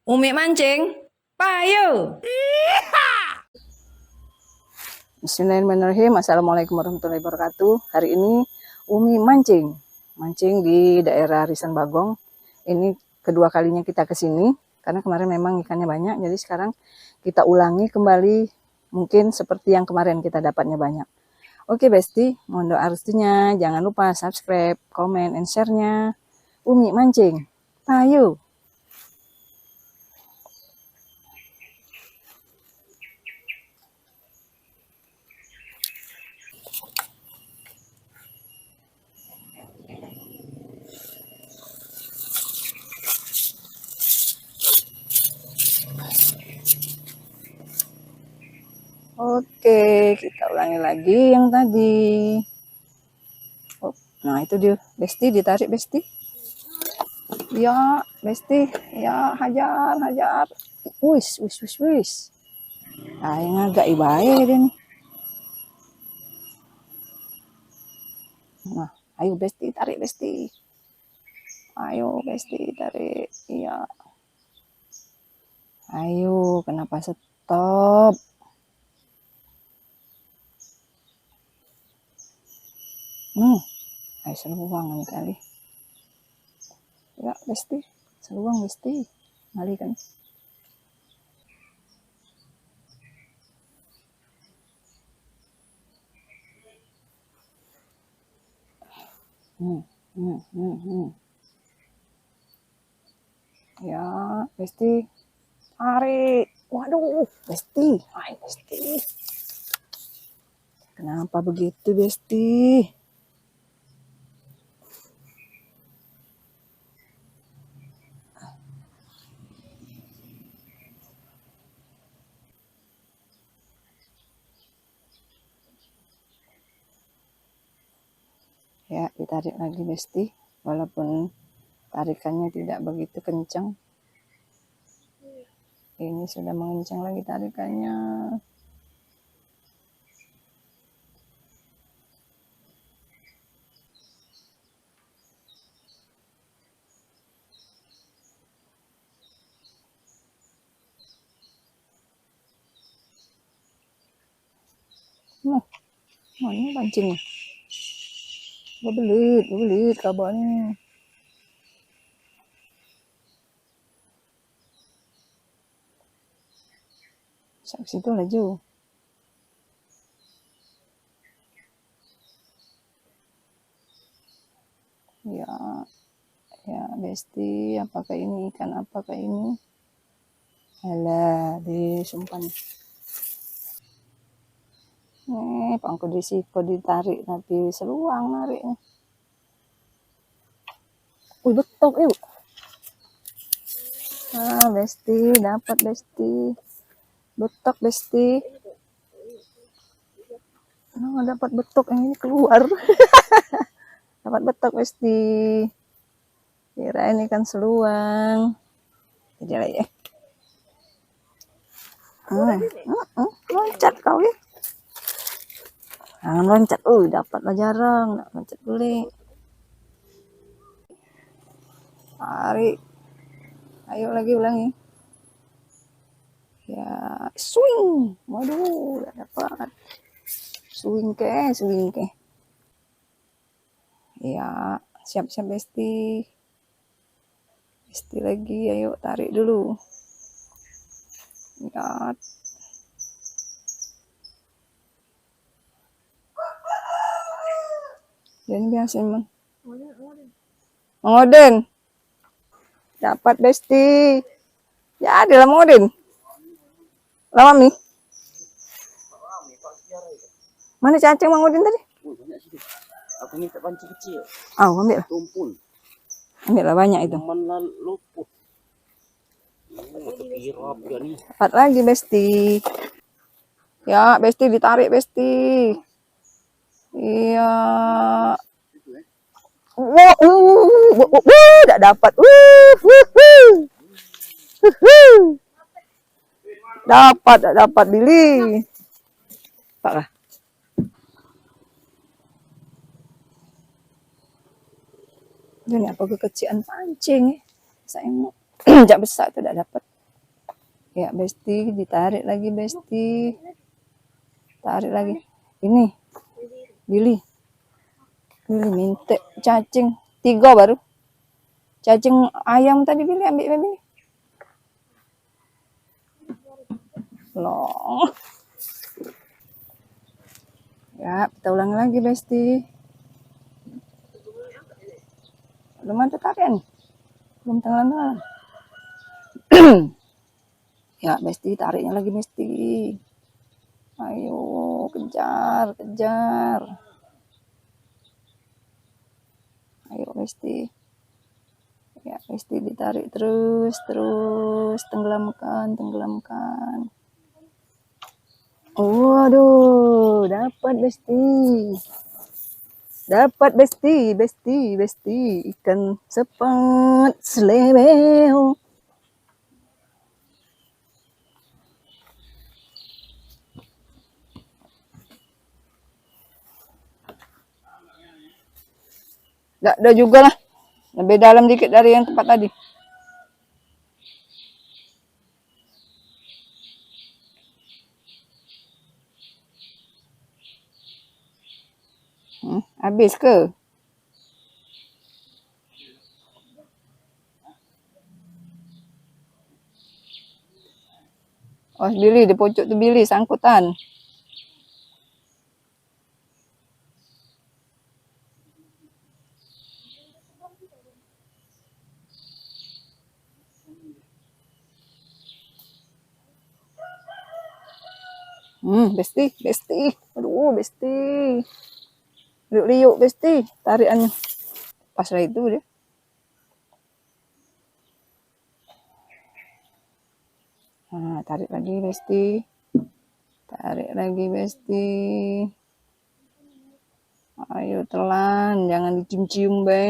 Umi mancing, payo. Bismillahirrahmanirrahim. Assalamualaikum warahmatullahi wabarakatuh. Hari ini Umi mancing di daerah Risan Bagong. Ini kedua kalinya kita ke sini karena kemarin memang ikannya banyak. Jadi sekarang kita ulangi kembali, mungkin seperti yang kemarin kita dapatnya banyak. Oke Besti, mohon doa restunya. Jangan lupa subscribe, komen, and share-nya. Umi mancing, payo. Oke, kita ulangi lagi yang tadi. Oh, nah itu dia, Besti ditarik Besti. Ya, Besti, ya hajar. Wis. Ah, yang agak ibae dia nih. Nah, ayo Besti tarik Besti. Ayo Besti tarik. Iya. Ayo, kenapa stop? Ayo seluang nih kali. Ya, Besti. Seluang Besti. Ngali kan. Ya, Besti. Tarik. Waduh, Besti. Ayo Besti. Kenapa begitu Besti? Ya, ditarik lagi Besti, walaupun tarikannya tidak begitu kencang. Ini sudah mengencang lagi tarikannya. Mana pancingnya? Bebelit kabarnya. Sampai situ laju. Ya Besti, apakah ini ikan, apakah ini? Alah, disumpan. Pangko disiko ditarik tapi seluang nariknya. Betok yuk. Ah, Besti, dapat Besti. Betok Besti. Oh, dapat betok yang ini keluar. Dapat betok Besti. Kirain ikan seluang. Jadi lah ya. Loncat kau ya. Jangan loncat. Dapatlah jarang. Nak loncat boleh. Tarik. Ayo lagi ulangi. Ya, swing. Waduh, udah dapat. Swing ke. Ya, siap-siap Besti. Besti lagi, ayo tarik dulu. Ya. Dan biasa emang. Ngoden. Dapat Besti. Ya, ada lah Ngoden. Lama nih. Mana cacing Mang Udin tadi? Aku minta panci kecil. Ambil. Tumpul. Ambil lah banyak itu. Mana luput. Dapat lagi Besti. Ya, Besti ditarik Besti. Iya. Tidak dapat. Dapat Billy. Pak lah. Ini apa kekecilan pancing ya. Saya mau jak besar tidak dapat. Ya, Besti, ditarik lagi, Besti. Tarik lagi. Ini, Billy. Billy minta cacing. 3 baru. Cacing ayam tadi Billy, ambil Billy. Loh. Ya, kita ulangi lagi, Besti. Belum ada tarian. Belum tenggelam. Ya, Besti, tariknya lagi, Besti. Ayo, kejar, kejar. Ayo, Besti. Ya, Besti ditarik terus, terus. Tenggelamkan, tenggelamkan. Waduh, dapat Besti. Dapat Besti, Besti, Besti. Ikan sepat selebeo. Gak ada juga lah. Lebih dalam dikit dari yang tempat tadi. Habis ke? Oh, Billy, di pojok tu Billy, sangkutan. Besti, Besti. Aduh, Besti. Liuk-liuk, Besti. Tarikannya. Pas lah itu dia. Nah, tarik lagi, Besti. Tarik lagi, Besti. Ayo telan, jangan dicium-cium, be.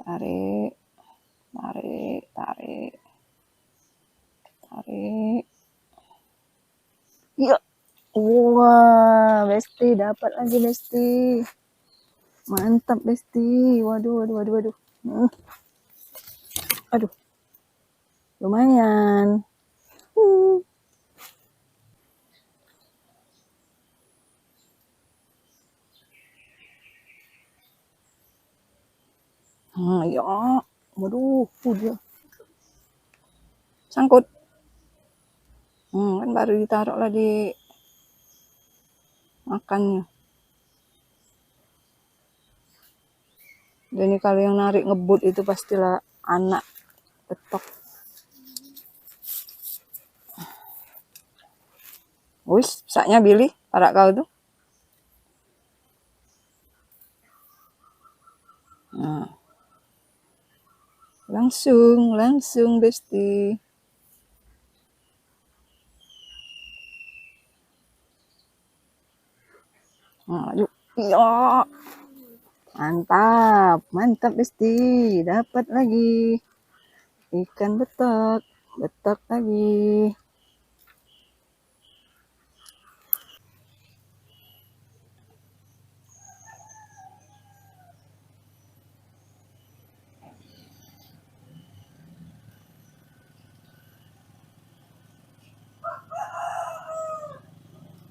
Tarik, tarik, tarik, tarik. Iya. Wah, Besti dapat lagi, Besti. Mantap, Besti. Waduh, waduh, waduh, waduh. Aduh. Lumayan. Ya. Waduh, dia. Sangkut. Kan baru ditaruh lah di makannya. Jadi kalau yang narik ngebut itu pastilah anak betok. Wis, saknya Billy, parak kau tuh. Nah. Langsung Besti. Nah, yuk. Iya. Mantap, mantap Besti. Dapat lagi. Ikan betok, betok lagi.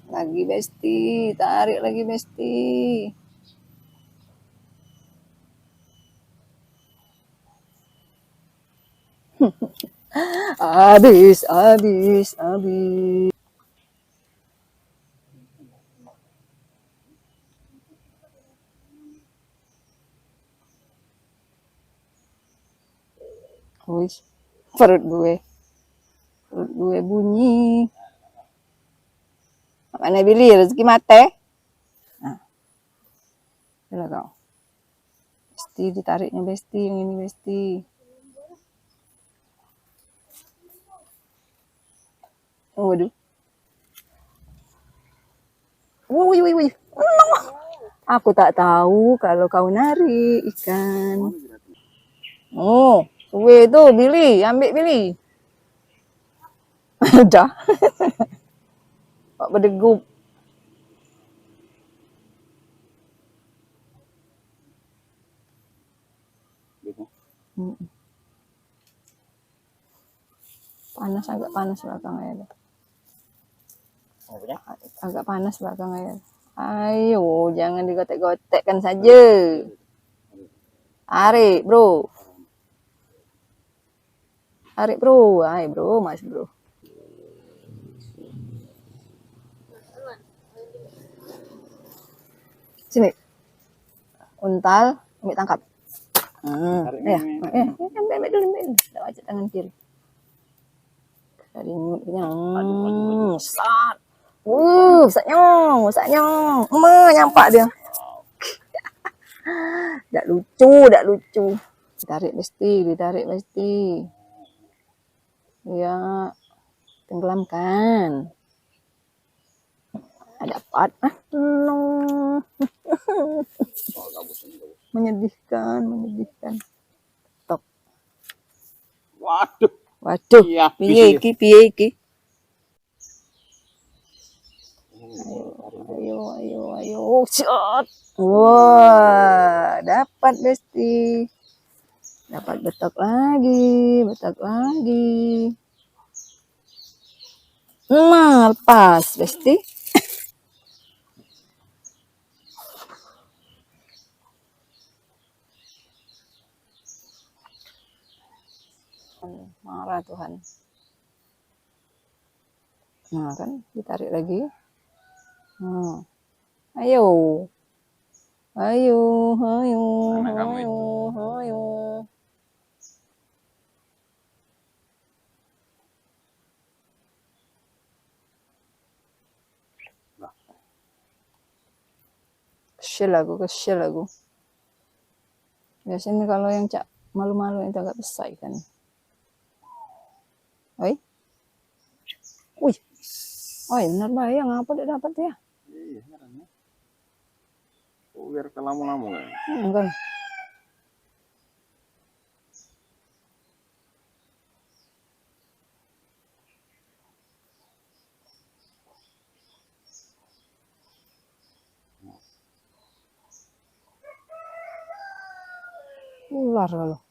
Lagi Besti, tarik lagi Besti. Habis. Wih, perut gue bunyi. Mana Billy, rezeki mate. Nah, udah kau. Besti ditariknya Besti, yang ini Besti. Waduh. Wih. Aku tak tahu kalau kau narik ikan. Oh, suwe itu Billy, ambil Billy. Udah. Mak berdegup. Gitu. Panas, agak panas belakang air. Apa ya? Agak panas belakang air. Ayo, jangan digotek-gotekkan saja. Tarik, bro. Tarik, bro. Ayo, bro, mas, bro. Sini. Untal, ambil tangkap. Tarik Ya, ini. ambil dulu, ambil. Tidak wajib tangan kiri. Dari mulutnya. Sat. Usahanyong. Nyampak dia. Tak lucu. Ditarik mesti. Ya, tenggelamkan. Dapat. No. Menyedihkan. Top. Waduh. Iya, Piye iki? Ayo. Shot. Wah, dapat Besti. Dapat betok lagi. Lepas Besti. Marah Tuhan. Nah kan, ditarik lagi. Ayo. Kesel aku. Biasanya kalau yang cak malu-malu itu agak besar kan. Oi. Wih. Oh, benar bahaya, ngapa tidak dapat ya? Iya, heran ya. Biar kelamu-lamu kan. Kan. Ular kalau.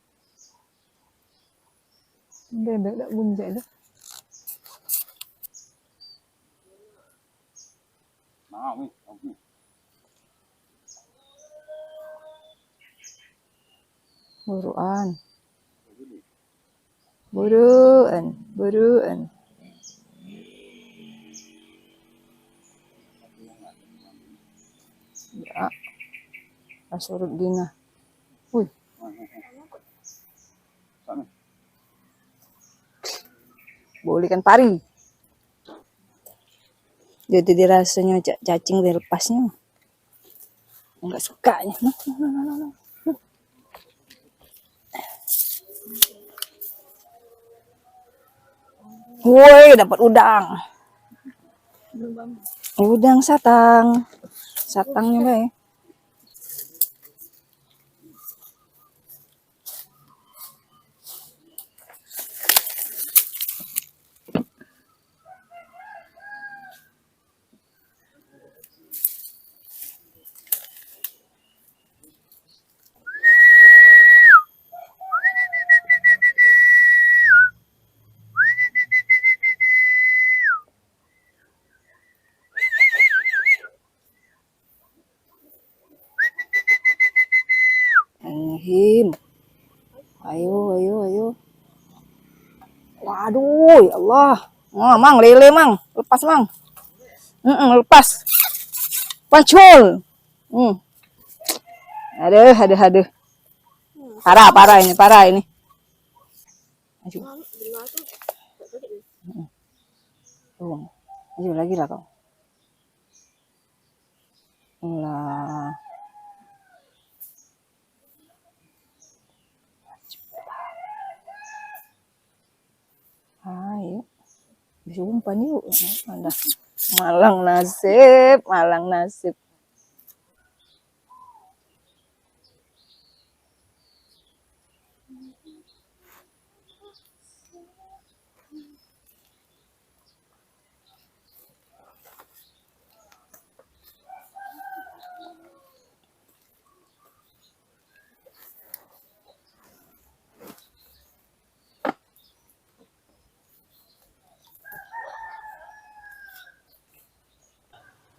Bebek tak bunyi itu. Nah, nih. Buruan. Ya. Surut dina. Wih. Sana. Boleh kan pari. Jadi dirasanya cacing lepasnya. Enggak sukanya. No. Woi, dapat udang. Udang satang. Satangnya baik. Him. Ayo. Waduh, ya Allah. Mang, lele, Mang. Lepas, Mang. Lepas. Pancul. Aduh. Parah ini. Maju. Maju lagi lah kau. Lah. Ayo. Diumpan yuk. Ada. Malang nasib.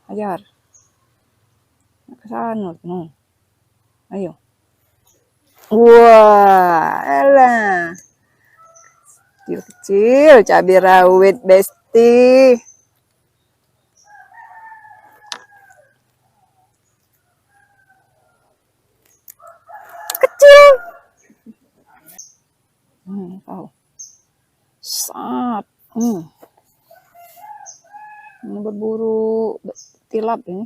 Ajar. Ke sana, no. Ayo. Wah, elah. Kecil-kecil cabai rawit Besti. Kecil. Tahu. Sat. Ini berburu tilap ini.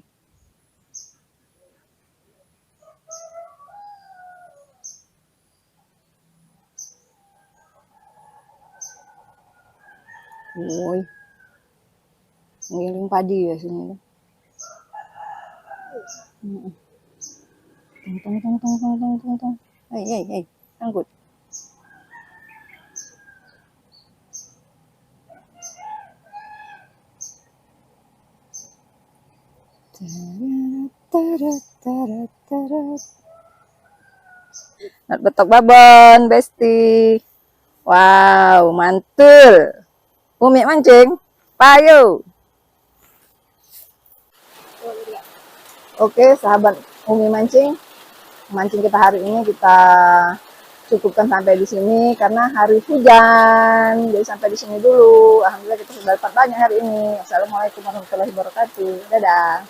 Woi, ngiling padi ya sini. Tong. Hei, angkut. Betok babon, Besti. Wow, mantul. Umi mancing, payu. Oke, sahabat Umi mancing kita hari ini kita cukupkan sampai di sini karena hari hujan. Jadi sampai di sini dulu. Alhamdulillah kita sudah dapat banyak hari ini. Assalamualaikum warahmatullahi wabarakatuh. Dadah.